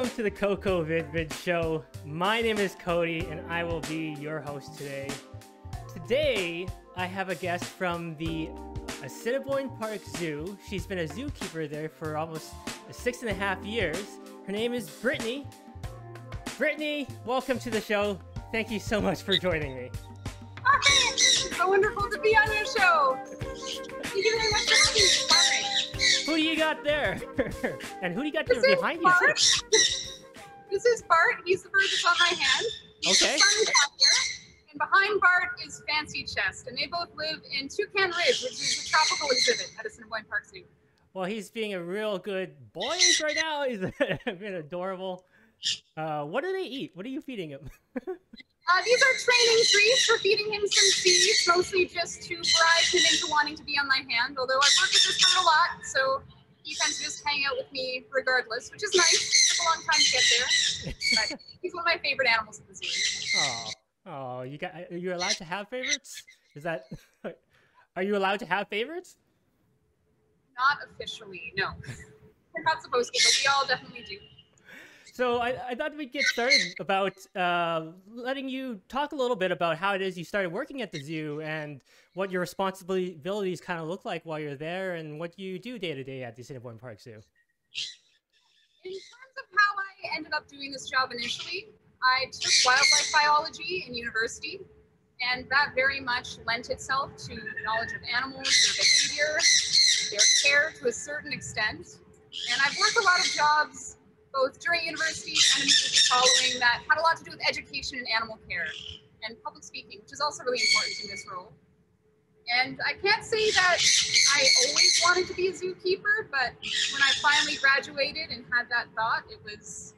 Welcome to the Coco Vid Show. My name is Cody, and I will be your host today. Today, I have a guest from the Assiniboine Park Zoo. She's been a zookeeper there for almost 6.5 years. Her name is Brittany. Brittany, welcome to the show. Thank you so much for joining me. It's so wonderful to be on your show. Thank you very much for having me. Who do you got there? And who do you got there behind you? This is Bart. He's the bird that's on my hand. He's Okay. the sun catcher. And behind Bart is Fancy Chest. And they both live in Toucan Ridge, which is a tropical exhibit at Assiniboine Park Zoo. Well, he's being a real good boy right now. He's been adorable. What do they eat? What are you feeding him? These are training treats for feeding him some seeds, mostly just to bribe him into wanting to be on my hand, although I work with this bird a lot, so he tends to just hang out with me regardless, which is nice. It took a long time to get there, but he's one of my favorite animals at the zoo. Oh, are you allowed to have favorites? Are you allowed to have favorites? Not officially, no. We're not supposed to, but we all definitely do. So I thought we'd get started about letting you talk a little bit about how it is you started working at the zoo and what your responsibilities kind of look like while you're there and what you do day to day at the Assiniboine Park Zoo. In terms of how I ended up doing this job initially, I took wildlife biology in university, and that very much lent itself to knowledge of animals, their behavior, their care to a certain extent. And I've worked a lot of jobs both during university and immediately following that had a lot to do with education and animal care and public speaking, which is also really important in this role. And I can't say that I always wanted to be a zookeeper, but when I finally graduated and had that thought, it was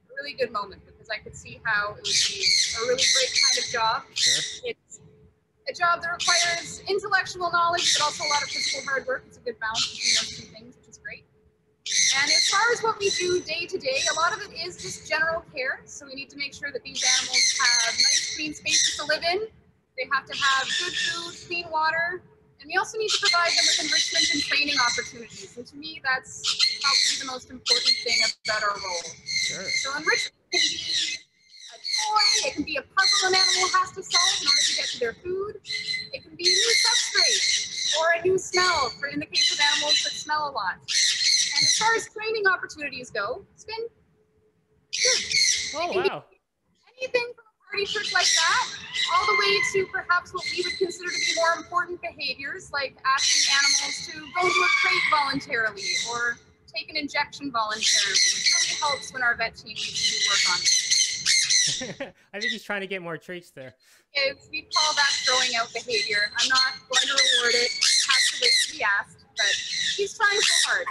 a really good moment because I could see how it would be a really great kind of job. Sure. It's a job that requires intellectual knowledge, but also a lot of physical hard work. It's a good balance between those two things, which is great. And as far as what we do day to day, a lot of it is just general care. So we need to make sure that these animals have nice, clean spaces to live in. They have to have good food, clean water. And we also need to provide them with enrichment and training opportunities. And to me, that's probably the most important thing about our role. Sure. So enrichment can be a toy. It can be a puzzle an animal has to solve in order to get to their food. It can be a new substrate or a new smell, for in the case of animals that smell a lot. And as far as training opportunities go, it's been good. Oh, wow. Anything from a party trick like that, all the way to perhaps what we would consider to be more important behaviors, like asking animals to go into a crate voluntarily or take an injection voluntarily. It really helps when our vet team needs to do work on it. I think he's trying to get more treats there. We call that throwing out behavior. I'm not going to reward it. He has to wait to be asked, but he's trying so hard.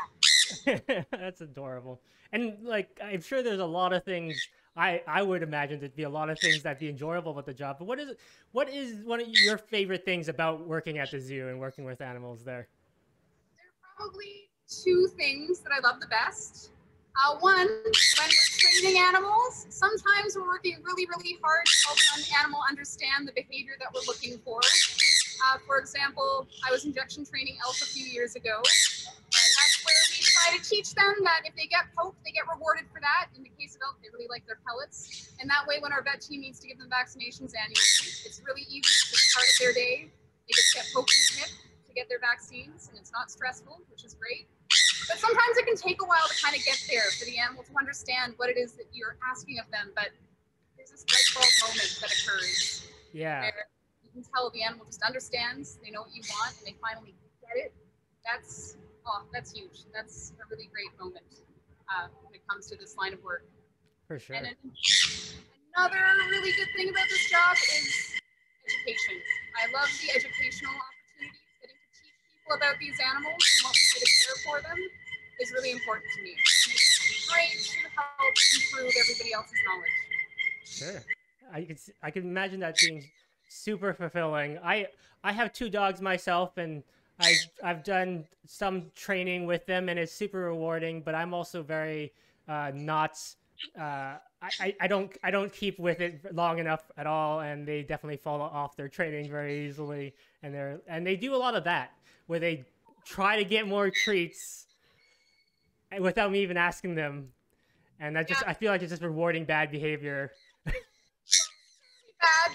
That's adorable. And like, I'm sure there's a lot of things I would imagine there'd be a lot of things that'd be enjoyable about the job. But what is one of your favorite things about working at the zoo and working with animals there? There are probably two things that I love the best. One, when we're training animals, sometimes we're working really, really hard to help an animal understand the behavior that we're looking for. For example, I was injection training elk a few years ago, and that's where we try to teach them that if they get poked, they get rewarded for that. In the case of elk, they really like their pellets. And that way, when our vet team needs to give them vaccinations annually, it's really easy. It's just part of their day. They just get poked in the hip to get their vaccines, and it's not stressful, which is great. But sometimes it can take a while to kind of get there for the animal to understand what it is that you're asking of them. But there's this light bulb moment that occurs. Yeah. Where you can tell the animal just understands, they know what you want, and they finally get it. That's huge. That's a really great moment when it comes to this line of work. For sure. And another really good thing about this job is education. I love the educational opportunities. Getting to teach people about these animals and what we do to care for them is really important to me. And it's great to help improve everybody else's knowledge. Sure. I can imagine that being super fulfilling. I have 2 dogs myself, and I've done some training with them, and it's super rewarding. But I'm also very not. I don't keep with it long enough at all, and they definitely fall off their training very easily. And they do a lot of that where they try to get more treats without me even asking them. And that Yeah, just, I feel like it's just rewarding bad behavior. bad,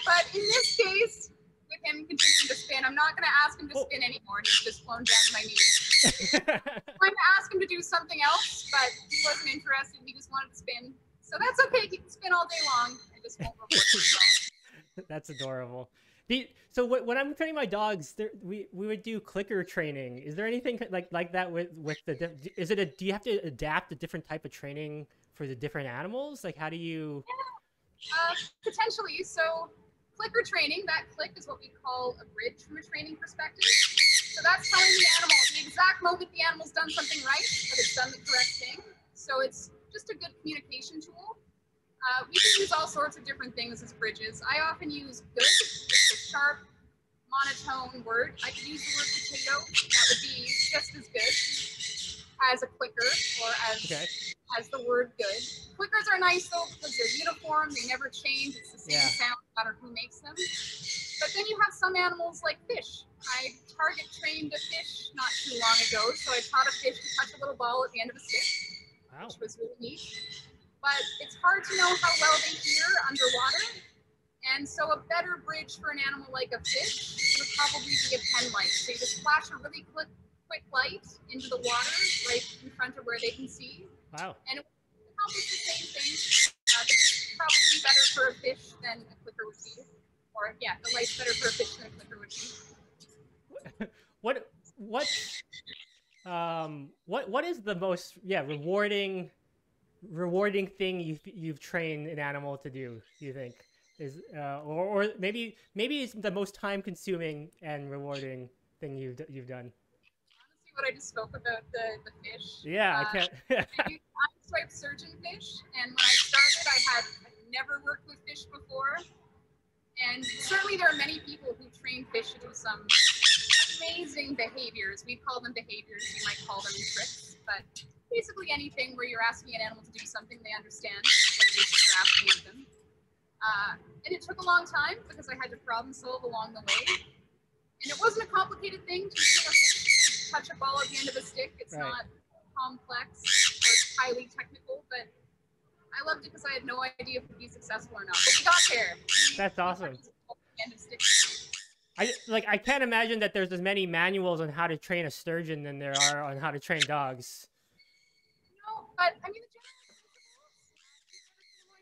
but in this case, with him continuing to spin, I'm not going to ask him to spin anymore. He's just flown down to my knees. I'm going to ask him to do something else, but he wasn't interested. He just wanted to spin. So that's okay. He can spin all day long. I just won't reward himself. That's adorable. So when I'm training my dogs, we would do clicker training. Is there anything like that with the? Is it a? Do you have to adapt a different type of training for the different animals? Like, how do you? Potentially. So clicker training, that click is what we call a bridge from a training perspective. So that's telling the animal the exact moment the animal's done something right, that it's done the correct thing. So it's just a good communication tool. We can use all sorts of different things as bridges. I often use good, it's a sharp, monotone word. I could use the word potato. That would be just as good as a clicker or as the word good. Clickers are nice though because they're uniform. They never change. It's the same sound no matter who makes them. But then you have some animals like fish. I target trained a fish not too long ago. So I taught a fish to touch a little ball at the end of a stick, which was really neat. But it's hard to know how well they hear underwater. And so a better bridge for an animal like a fish would probably be a pen light. So you just flash a really quick light into the water right in front of where they can see. Wow. And it would accomplish the same thing. But it's probably better for a fish than a clicker would be. Or yeah, the light's better for a fish than a clicker would be. What is the most rewarding thing you've trained an animal to do, you think? Is or maybe it's the most time consuming and rewarding thing you've done. Honestly, what I just spoke about the fish. Yeah, I can't. I do swipe surgeon fish, and when I started, I'd never worked with fish before, and certainly there are many people who train fish to do some amazing behaviors. We call them behaviors. You might call them tricks, but basically anything where you're asking an animal to do something they understand what it is that you're asking of them. And it took a long time because I had to problem solve along the way. And it wasn't a complicated thing to touch a ball at the end of a stick. It's not complex or highly technical, but I loved it because I had no idea if it would be successful or not. But we got there. That's awesome. I can't imagine that there's as many manuals on how to train a sturgeon than there are on how to train dogs. No, but I mean, the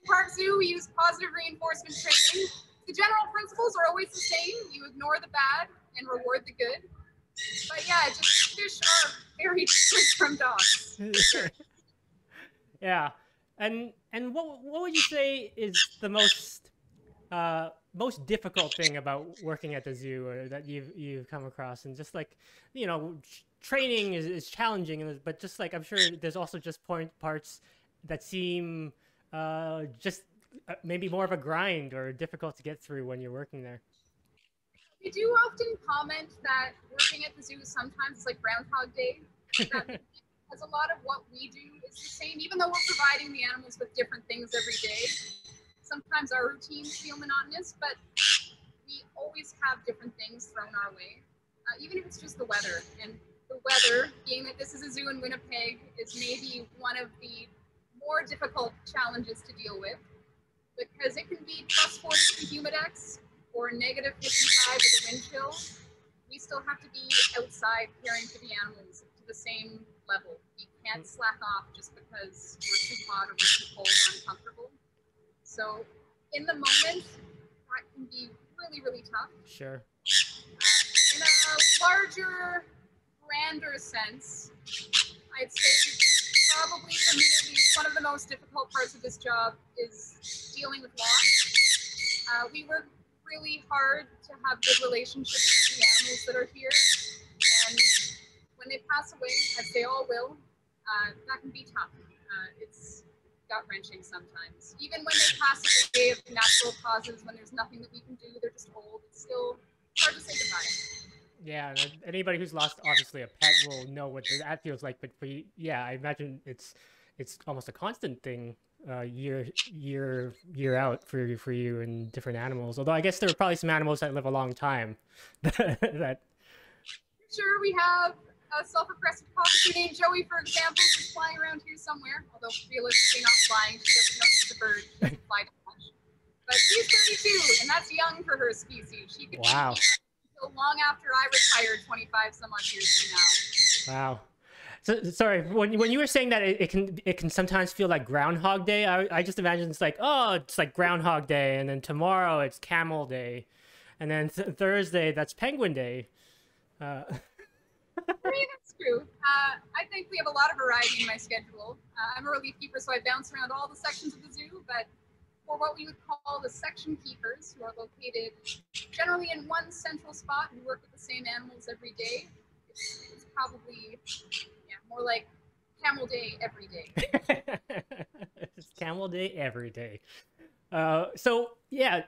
Park Zoo, we use positive reinforcement training. The general principles are always the same. You ignore the bad and reward the good. But yeah, just fish are very different from dogs. Yeah, and what would you say is the most difficult thing about working at the zoo, or that you've come across? And just like, training is challenging, but just like, I'm sure there's also just parts that seem just maybe more of a grind or difficult to get through when you're working there. We do often comment that working at the zoo sometimes is like Groundhog Day. Because a lot of what we do is the same, even though we're providing the animals with different things every day. Sometimes our routines feel monotonous, but we always have different things thrown our way, even if it's just the weather. And the weather, being that this is a zoo in Winnipeg, is maybe one of the more difficult challenges to deal with, because it can be plus 40 with the humidex or negative 55 with a wind chill. We still have to be outside caring for the animals to the same level. We can't slack off just because we're too hot or we're too cold or uncomfortable. So in the moment, that can be really, really tough. Sure. In a larger, grander sense, I'd say probably for me at least, one of the most difficult parts of this job is dealing with loss. We work really hard to have good relationships with the animals that are here, and when they pass away, as they all will, that can be tough. It's gut-wrenching sometimes. Even when they pass away of natural causes, when there's nothing that we can do, they're just old, it's still hard to say goodbye. Yeah, anybody who's lost obviously a pet will know what that feels like. But yeah, I imagine it's almost a constant thing, year out for you and different animals. Although I guess there are probably some animals that live a long time. That Sure, we have A self-repressive cockatoo named Joey, for example, is flying around here somewhere, although realistically not flying. She doesn't know she's a bird. She doesn't fly too much. But she's 32, and that's young for her species. She could Wow. be until long after I retired 25 some odd years from now. Wow. So, sorry, when you were saying that it can sometimes feel like Groundhog Day, I just imagine it's like, oh, it's like Groundhog Day, and then tomorrow it's Camel Day, and then Thursday that's Penguin Day. For me, that's true. I think we have a lot of variety in my schedule. I'm a relief keeper, so I bounce around all the sections of the zoo, but for what we would call the section keepers, who are located generally in one central spot and work with the same animals every day, it's probably more like Camel Day every day. It's Camel Day every day. So yeah,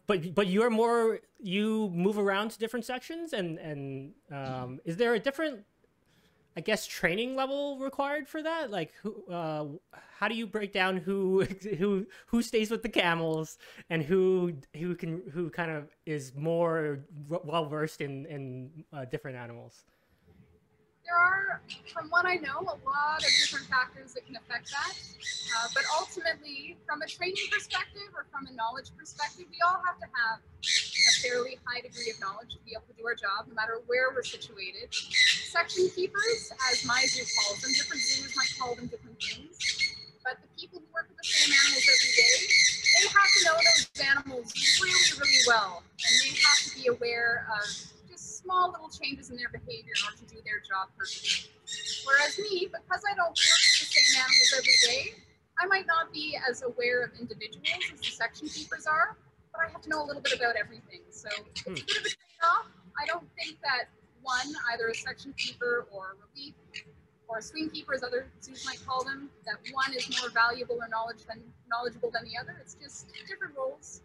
but you're more, you move around to different sections, and is there a different, I guess, training level required for that? Like, how do you break down who stays with the camels and who kind of is more well versed in different animals? There are, from what I know, a lot of different factors that can affect that. But ultimately, from a training perspective or from a knowledge perspective, we all have to have a fairly high degree of knowledge to be able to do our job, no matter where we're situated. Section keepers, as my zoo calls them, different zoos might call them different things. But the people who work with the same animals every day, they have to know those animals really, really well. And they have to be aware of small little changes in their behavior in order to do their job perfectly. Whereas me, because I don't work with the same animals every day, I might not be as aware of individuals as the section keepers are, but I have to know a little bit about everything. So it's a bit of a trade-off. I don't think that one, either a section keeper or a relief or a swing keeper, as other zoos might call them, that one is more valuable or knowledgeable than the other. It's just different roles.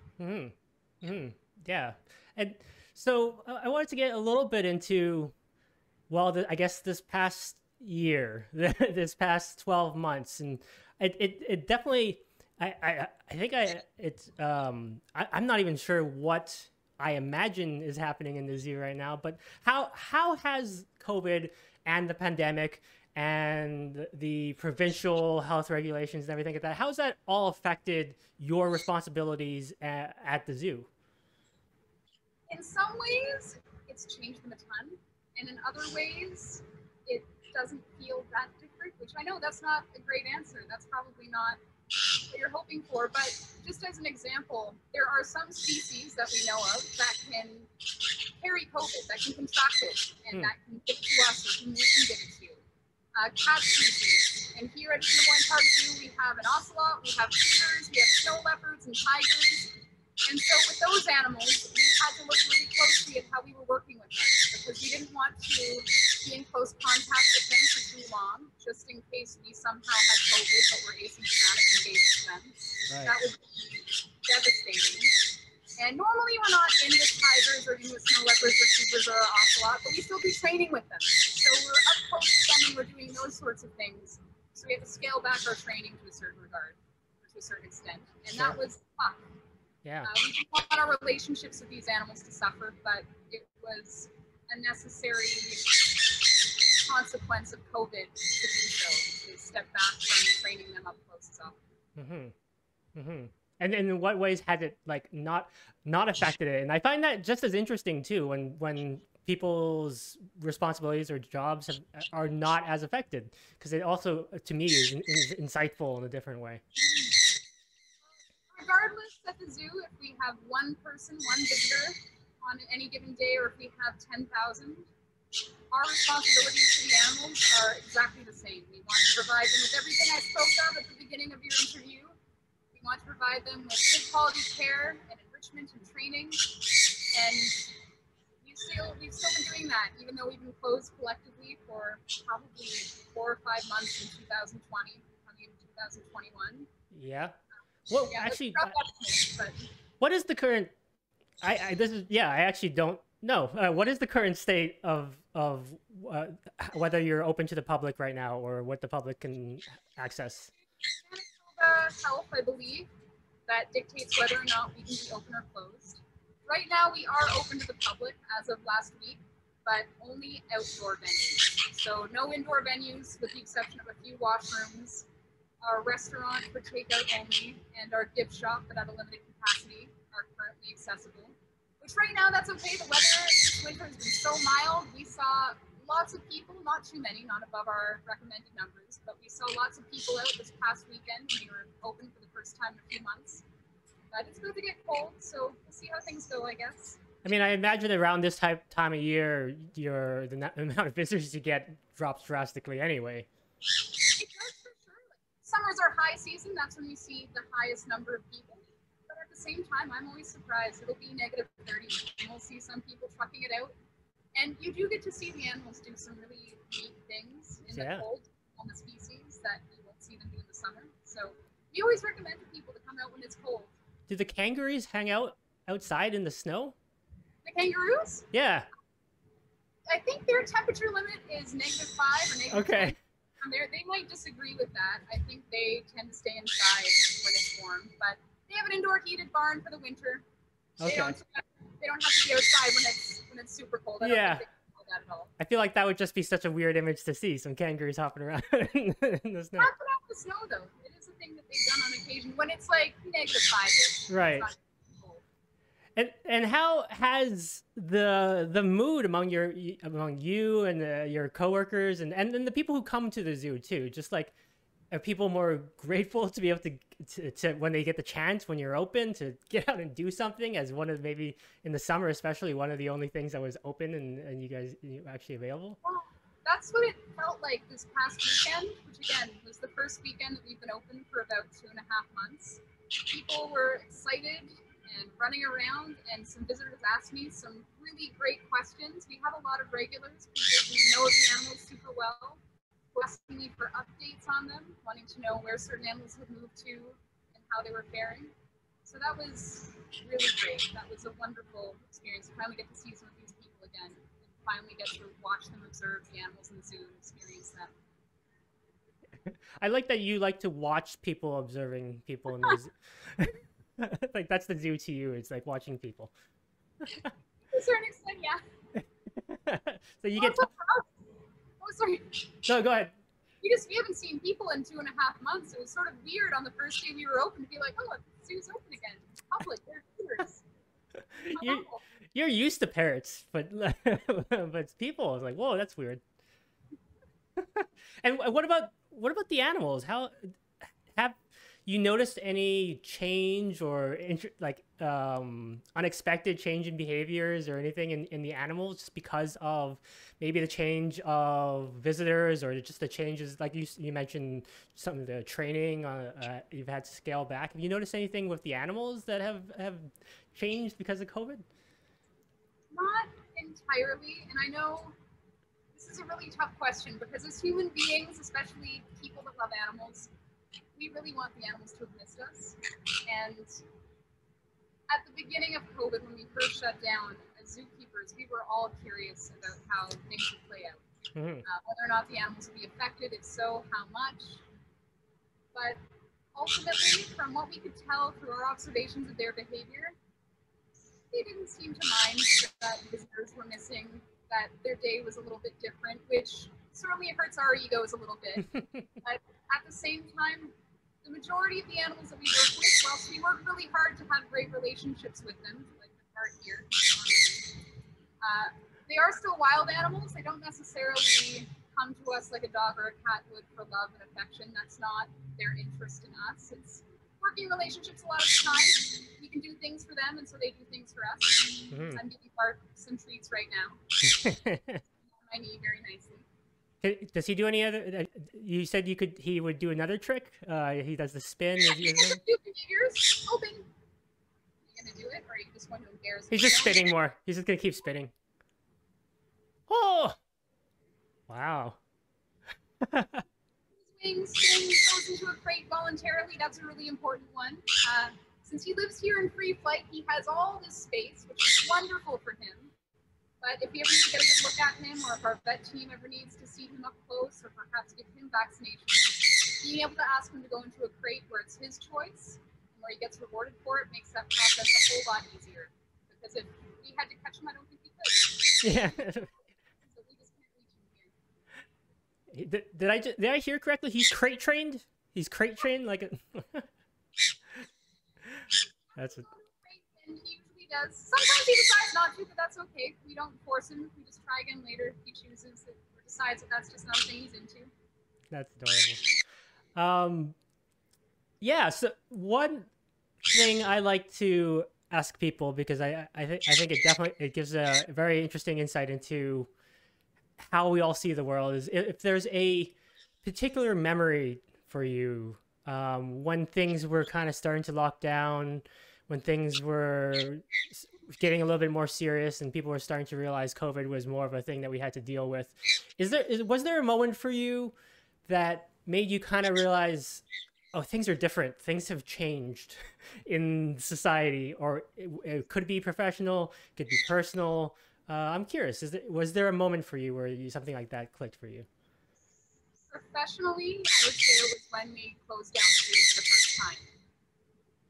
Yeah. And so I wanted to get a little bit into, well, I guess this past year, this past 12 months, and it definitely, I'm not even sure what I imagine is happening in the zoo right now, but how has COVID and the pandemic and the provincial health regulations and everything like that, how's that all affected your responsibilities at the zoo? In some ways, it's changed them a ton, and in other ways, it doesn't feel that different, which I know that's not a great answer. That's probably not what you're hoping for, but just as an example, there are some species that we know of that can carry COVID, that can contract it, and that can give it to us, or we can give it to you. Cat species, and here at Assiniboine Park Zoo, we have an ocelot, we have cougars, we have snow leopards and tigers. And so with those animals, we had to look really closely at how we were working with them, because we didn't want to be in close contact with them for too long, just in case we somehow had COVID but were asymptomatic and gave it to them. Right. That would be devastating. And normally we're not in with tigers or in with snow leopards or cougars or ocelot, but we still do training with them. So we're up close with them and we're doing those sorts of things. So we have to scale back our training to a certain regard, or to a certain extent. And that was tough. Yeah. We didn't want our relationships with these animals to suffer, but it was a necessary consequence of COVID to do so, to step back from training them up close as well. And in what ways has it like not affected it? And I find that just as interesting too, when people's responsibilities or jobs are not as affected, because it also, to me, is insightful in a different way. Regardless at the zoo, if we have one person, one visitor on any given day, or if we have 10,000, our responsibilities to the animals are exactly the same. We want to provide them with everything I spoke of at the beginning of your interview. We want to provide them with good quality care and enrichment and training. And we've still been doing that, even though we've been closed collectively for probably 4 or 5 months in 2020, coming into 2021. Yeah. Well, yeah, actually, but what is the current? I actually don't know. What is the current state of whether you're open to the public right now, or what the public can access? Manitoba Health, I believe, that dictates whether or not we can be open or closed. Right now, we are open to the public as of last week, but only outdoor venues. So no indoor venues with the exception of a few washrooms. Our restaurant for takeout only, and our gift shop, but at a limited capacity, are currently accessible. Which right now, that's okay. The weather this winter has been so mild. We saw lots of people, not too many, not above our recommended numbers, but we saw lots of people out this past weekend when we were open for the first time in a few months. But it's going to get cold, so we'll see how things go, I guess. I mean, I imagine around this time of year, the amount of visitors you get drops drastically anyway. It does for sure. Summer's our high season. That's when we see the highest number of people. But at the same time, I'm always surprised. It'll be negative 30, and we'll see some people trucking it out. And you do get to see the animals do some really neat things in the cold on the species that you won't see them do in the summer. So we always recommend to people to come out when it's cold. Do the kangaroos hang out outside in the snow? The kangaroos? Yeah. I think their temperature limit is -5 or negative 10. They might disagree with that. I think they tend to stay inside when it's warm, but they have an indoor heated barn for the winter. Okay. They don't have to be outside when it's super cold. I don't think they can do that at all. I feel like that would just be such a weird image to see, some kangaroos hopping around in the snow. Not the snow though. It is a thing that they've done on occasion when it's like -5-ish. Right. And how has the mood among you and your coworkers and then the people who come to the zoo too, just like, are people more grateful to be able to when they get the chance when you're open to get out and do something, as one of, maybe in the summer especially, one of the only things that was open and you guys actually available? Well, that's what it felt like this past weekend, which again was the first weekend that we've been open for about 2.5 months. People were excited and running around, and some visitors asked me some really great questions. We have a lot of regulars, people who know the animals super well, who asking me for updates on them, wanting to know where certain animals had moved to and how they were faring. So that was really great. That was a wonderful experience to finally get to see some of these people again, and finally get to watch them observe the animals in the zoo and experience them. I like that you like to watch people observing people in the zoo. Like, that's the zoo to you. It's like watching people. To a certain extent, yeah. So you get. Oh, sorry. No, go ahead. We haven't seen people in 2.5 months. It was sort of weird on the first day we were open to be like, oh, the zoo's open again. Public, they're visitors. You're used to parrots, but people is like, whoa, that's weird. And what about the animals? How have you noticed any change or unexpected change in behaviors or anything in the animals, just because of maybe the change of visitors, or just the changes, like you mentioned, some of the training you've had to scale back? Have you noticed anything with the animals that have changed because of COVID? Not entirely, and I know this is a really tough question, because as human beings, especially people that love animals, we really want the animals to have missed us. And at the beginning of COVID, when we first shut down, as zookeepers, we were all curious about how things would play out. Mm-hmm. Whether or not the animals would be affected, if so, how much. But ultimately, from what we could tell through our observations of their behavior, they didn't seem to mind that visitors were missing, that their day was a little bit different, which certainly hurts our egos a little bit. But at the same time, the majority of the animals that we work with, whilst we work really hard to have great relationships with them, like the part here, they are still wild animals. They don't necessarily come to us like a dog or a cat would for love and affection. That's not their interest in us. It's working relationships a lot of the time. We can do things for them, and so they do things for us. Mm-hmm. I'm giving Bart some treats right now. I need very nicely. Does he do any other? You said he would do another trick. He does the spin. He does a few behaviors. Open. Are you gonna do it, or are you just one who embarrasses? He's just spinning more. He's just gonna keep spinning. Oh! Wow. Wings, goes into a crate voluntarily. That's a really important one. Since he lives here in free flight, he has all this space, which is wonderful for him. But if you ever need to get a good look at him, or if our vet team ever needs to see him up close, or perhaps give him vaccinations, being able to ask him to go into a crate where it's his choice and where he gets rewarded for it makes that process a whole lot easier. Because if we had to catch him, I don't think we could. Yeah. So we just can't reach him here. Did I hear correctly? He's crate trained. He's crate trained like a. That's a, And he usually does. Sometimes he decides not to, but that's okay. We don't force him. We just try again later if he chooses it or decides that that's just not a thing he's into. that's adorable. Yeah. So one thing I like to ask people, because I think it definitely it gives a very interesting insight into how we all see the world, is if there's a particular memory for you, when things were kind of starting to lock down, when things were getting a little bit more serious and people were starting to realize COVID was more of a thing that we had to deal with. Was there a moment for you that made you kind of realize, oh, things are different, things have changed in society, or it could be professional, it could be personal? I'm curious, was there a moment for you where something like that clicked for you? Professionally, I would say it was when we closed down the zoo for the first time.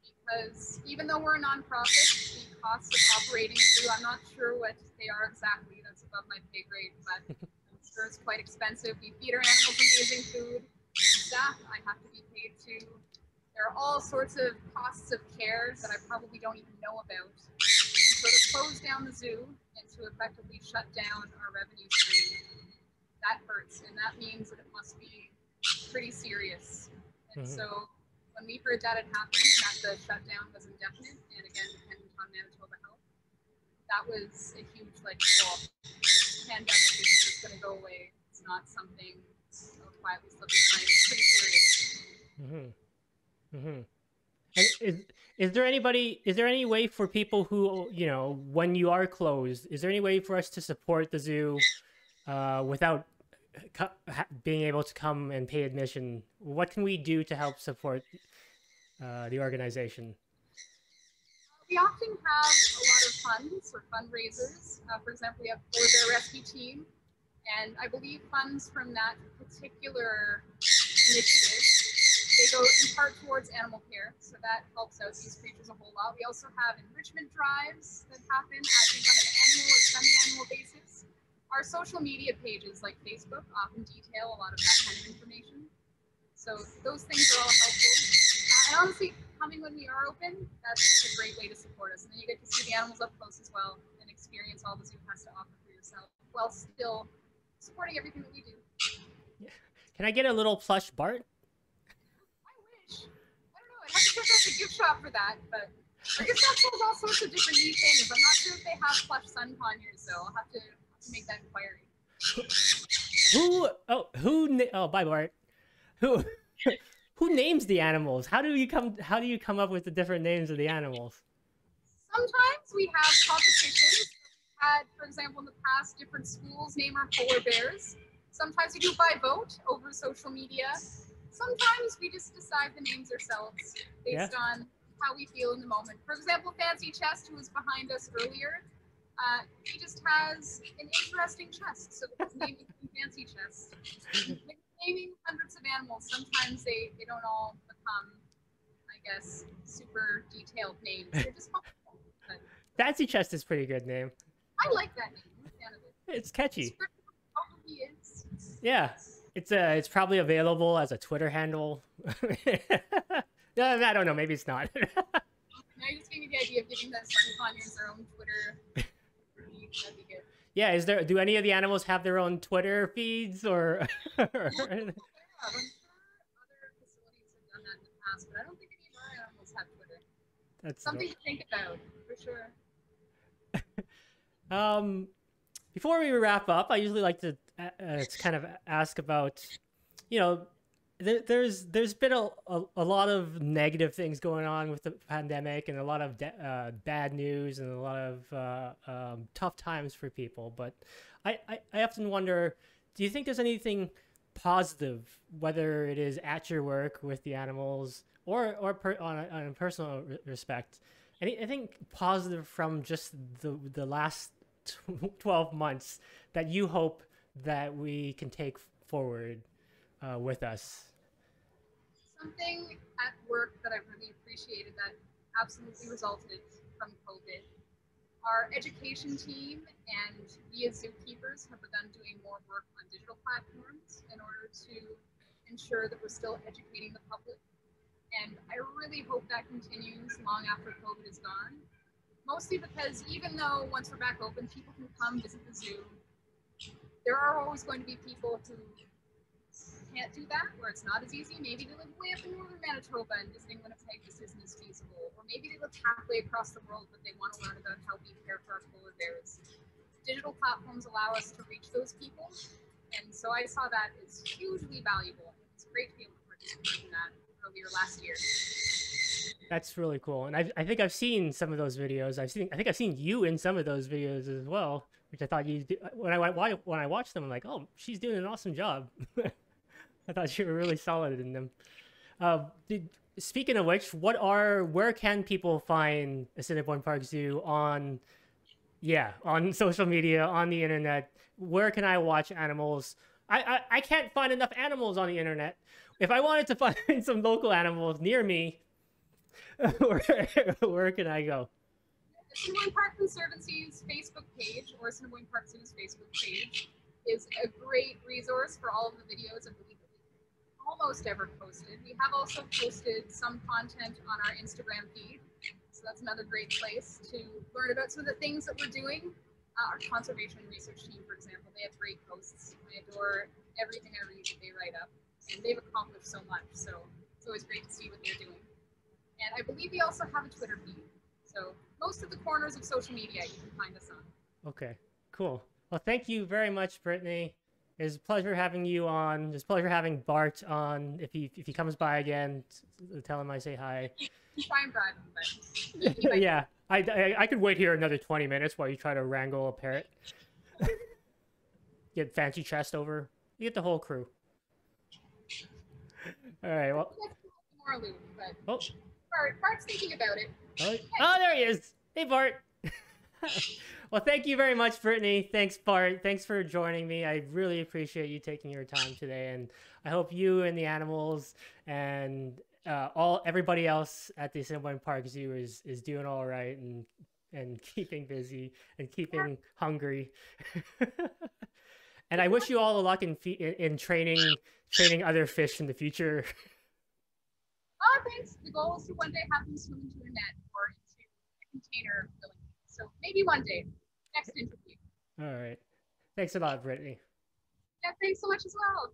Because even though we're a nonprofit, the costs of operating a zoo, I'm not sure what they are exactly. That's above my pay grade, but I'm sure it's quite expensive. We feed our animals amazing food. Staff, I have to be paid to. There are all sorts of costs of care that I probably don't even know about. And so to close down the zoo and to effectively shut down our revenue stream, that hurts. And that means that it must be pretty serious. And so when we heard that had happened and that the shutdown was indefinite and again dependent on Manitoba Health, that was a huge the pandemic isn't just going to go away. It's not something quietly slipping behind. It's pretty serious. And is there any way for people who, when you are closed, is there any way for us to support the zoo without being able to come and pay admission? What can we do to help support the organization? We often have a lot of funds or fundraisers. For example, we have Polar Bear Rescue Team, and I believe funds from that particular initiative, they go in part towards animal care, so that helps out these creatures a whole lot. We also have enrichment drives that happen, I think, on an annual or semi-annual basis. Our social media pages like Facebook often detail a lot of that kind of information. So those things are all helpful. And honestly, coming when we are open, that's a great way to support us. And then you get to see the animals up close as well and experience all the zoo has to offer for yourself while still supporting everything that we do. Can I get a little plush Bart? I wish. I don't know. I'd have to check out the gift shop for that, but our gift shop sells all sorts of different neat things. I'm not sure if they have plush sun conures, though. I'll have to make that inquiry. Bye, Bart. Who names the animals? How do you come up with the different names of the animals? Sometimes we have competitions. We've had, for example, in the past, different schools name our polar bears. Sometimes we do by vote over social media. Sometimes we just decide the names ourselves based on how we feel in the moment. For example, Fancy Chest, who was behind us earlier, he just has an interesting chest, so his name is Fancy Chest. When naming hundreds of animals, sometimes they don't all become, I guess, super detailed names. They're just fun. Fancy Chest is a pretty good name. I like that name. I'm a fan of it. It's catchy. Probably is. Yeah, it's probably available as a Twitter handle. No, I don't know. Maybe it's not. Now you just gave me the idea of giving the sun conures their own Twitter. That'd be good. Yeah, do any of the animals have their own Twitter feeds or? I'm sure other facilities have done that in the past, but I don't think any of our animals have Twitter. That's something to think about for sure. Before we wrap up, I usually like to kind of ask about, there's been a lot of negative things going on with the pandemic and a lot of bad news and a lot of tough times for people. But I often wonder, do you think there's anything positive, whether it is at your work with the animals or on a personal respect, anything positive from just the last 12 months that you hope that we can take forward with us? Something at work that I really appreciated that absolutely resulted from COVID Our education team and we as zookeepers have begun doing more work on digital platforms in order to ensure that we're still educating the public. And I really hope that continues long after COVID is gone. Mostly because even though once we're back open, people can come visit the zoo, there are always going to be people who can't do that, where it's not as easy. Maybe they live way up in northern Manitoba and visiting Winnipeg just isn't as feasible. Or maybe they live halfway across the world, but they want to learn about how we care for our polar bears. Digital platforms allow us to reach those people. And so I saw that as hugely valuable. It's great to be able to participate in that earlier last year. That's really cool. And I think I've seen some of those videos. I think I've seen you in some of those videos as well, which I thought you did. When I watched them, I'm like, oh, she's doing an awesome job. I thought you were really solid in them. Speaking of which, where can people find Assiniboine Park Zoo on social media, on the internet? Where can I watch animals? I can't find enough animals on the internet. If I wanted to find some local animals near me, where can I go? Assiniboine Park Conservancy's Facebook page, or Assiniboine Park Zoo's Facebook page, is a great resource for all of the videos of the week almost ever posted. We have also posted some content on our Instagram feed, so that's another great place to learn about some of the things that we're doing. Our conservation and research team, for example, they have great posts. I adore everything I read that they write up, and they've accomplished so much, so it's always great to see what they're doing. And I believe we also have a Twitter feed, so most of the corners of social media you can find us on. Okay, cool. Well, thank you very much, Brittany. It's a pleasure having you on. It's a pleasure having Bart on. If he comes by again, tell him I say hi. Try and bribe him, but yeah, I could wait here another 20 minutes while you try to wrangle a parrot. Get Fancy Chest over. You get the whole crew. All right. Well. More aloof, but Bart's thinking about it. Oh, there he is. Hey, Bart. Well, thank you very much, Brittany. Thanks, Bart. Thanks for joining me. I really appreciate you taking your time today, and I hope you and the animals and everybody else at the Assiniboine Park Zoo is doing all right and keeping busy and keeping hungry. And I wish you all the luck in training other fish in the future. Oh, thanks. The goal is to one day have them swim into a net or into a container filling. So maybe one day. Next interview. All right. Thanks a lot, Brittany. Yeah, thanks so much as well.